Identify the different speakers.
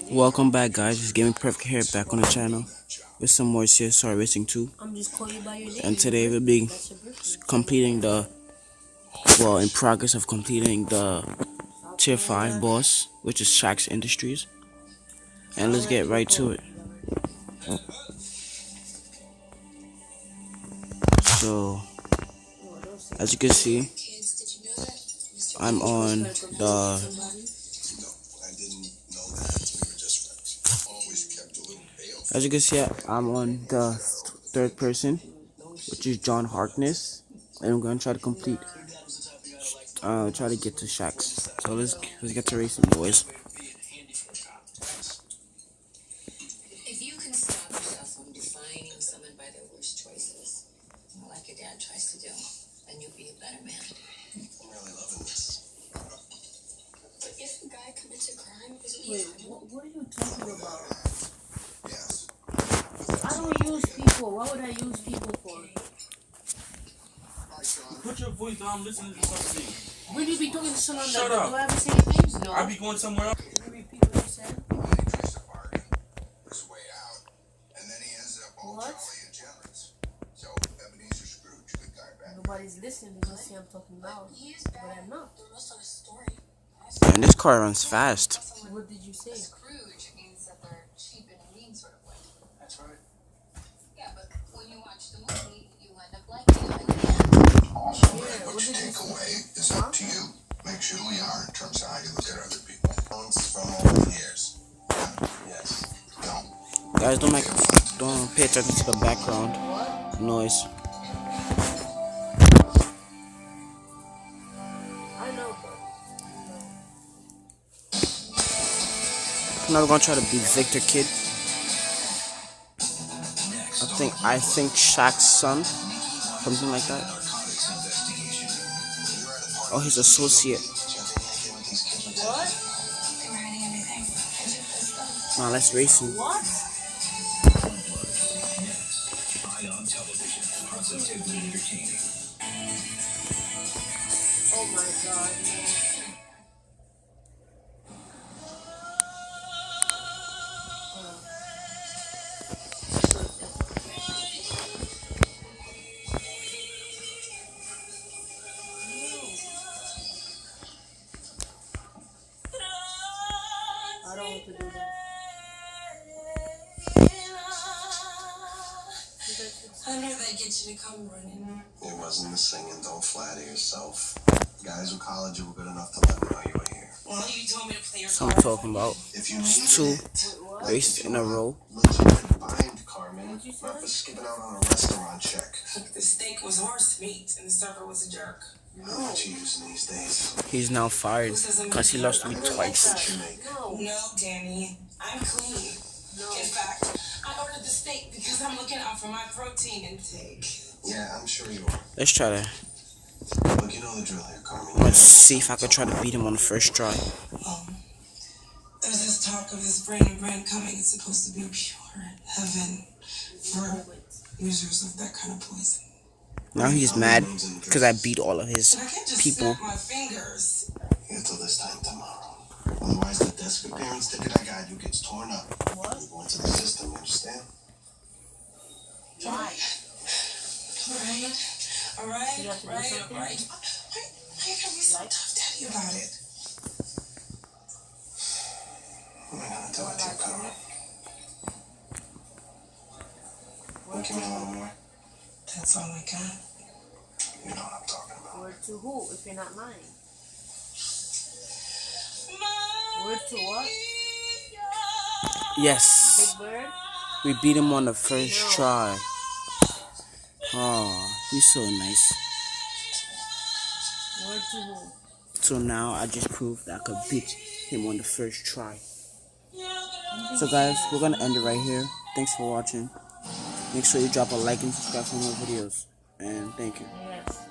Speaker 1: Welcome back, guys. It's Gaming Perfect here, back on the channel with some more CSR Racing 2. And today we'll be completing in progress of completing the Tier 5 boss, which is Shax Industries. And let's get right to it. So, as you can see, I'm on the... As you can see, I'm on the third person, which is John Harkness, and I'm going to try to complete, try to get to Shax. So let's get to racing, boys.
Speaker 2: If you can stop yourself from defining someone by their worst choices, like your dad tries to do, then you'll be a better man. I'm really loving this. But if the guy commits a crime, isn't he?
Speaker 3: Wait, what are you talking about?
Speaker 2: Yes.
Speaker 3: I don't use people. What would I use people for?
Speaker 4: Put your voice down, listen to something.
Speaker 3: When you be talking to someone
Speaker 4: Shut
Speaker 3: that
Speaker 4: up.
Speaker 3: do I ever say things? No.
Speaker 4: I be going somewhere else.
Speaker 3: Can you repeat what you said?
Speaker 2: His way out, and then he ends up all
Speaker 3: What?
Speaker 2: jolly and jealous. So Ebenezer Scrooge, good guy, bad.
Speaker 3: Nobody's listening. They just say I'm talking loud. But I'm not.
Speaker 2: The rest of the story.
Speaker 1: And this car runs fast.
Speaker 3: What did you say?
Speaker 2: Scrooge means that they're cheap and mean sort of way. That's right. Yeah, but when you watch the movie, you end up liking him in the end.
Speaker 3: Yeah,
Speaker 2: What
Speaker 3: what
Speaker 2: you
Speaker 3: did you
Speaker 2: take
Speaker 3: say?
Speaker 2: away is up to you. Makes you who you are in terms of how you look at other people. From all the years. Yes. Don't.
Speaker 1: Guys, don't pay attention to the background noise.
Speaker 3: I know, but
Speaker 1: Now we're gonna try to beat Victor Kid. I think Shaq's son, something like that. Oh, his associate.
Speaker 3: what?
Speaker 1: Now let's race him.
Speaker 3: What? Oh my god. I don't want to do that.
Speaker 2: I knew they'd get you to come running.
Speaker 5: It wasn't the singing, don't flatter yourself. Guys who called you were good enough to let me know you were here.
Speaker 2: Well, you told me to play your
Speaker 1: So I'm talking about
Speaker 5: If you
Speaker 1: two
Speaker 5: needed it,
Speaker 3: Wait, what?
Speaker 1: races in a row.
Speaker 5: legitimate bind, Carmen.
Speaker 3: What'd you say?
Speaker 5: Not for skipping out on a restaurant check.
Speaker 2: The steak was horse meat and the server was a jerk.
Speaker 5: How much you using these days?
Speaker 1: He's now fired because he lost me twice.
Speaker 5: What you make?
Speaker 3: No.
Speaker 2: No, Danny, I'm clean.
Speaker 3: No.
Speaker 2: In fact, I ordered the steak because I'm looking out for my protein intake.
Speaker 5: Yeah, I'm sure you are.
Speaker 1: Let's try to.
Speaker 5: Look, you know the drill here, Carmen.
Speaker 1: Let's see if I can try to beat him on the first try.
Speaker 2: There's this talk of this brand coming. It's supposed to be pure heaven for users of that kind of poison.
Speaker 1: Now he's mad because I beat all of his
Speaker 2: But I can't just
Speaker 1: people.
Speaker 2: snap my fingers.
Speaker 5: Here till this time tomorrow. Otherwise, the desk appearance ticket I got you gets torn up.
Speaker 3: What?
Speaker 5: You go into the system, you understand?
Speaker 3: Why?
Speaker 2: All right.
Speaker 3: You have to do something?
Speaker 2: Why you gotta be so tough daddy about it?
Speaker 5: What am I gonna do with you, Carmen? Give me a little more.
Speaker 2: That's all I got.
Speaker 5: You know what I'm talking about.
Speaker 3: Word to who if you're not lying? Word to what?
Speaker 1: Yes,
Speaker 3: Big Bird?
Speaker 1: we beat him on the first try. Oh, he's so nice.
Speaker 3: Word to who?
Speaker 1: So now I just proved that I could beat him on the first try. So guys, we're gonna end it right here. Thanks for watching. Make sure you drop a like and subscribe for more videos. And thank you.
Speaker 3: Yes.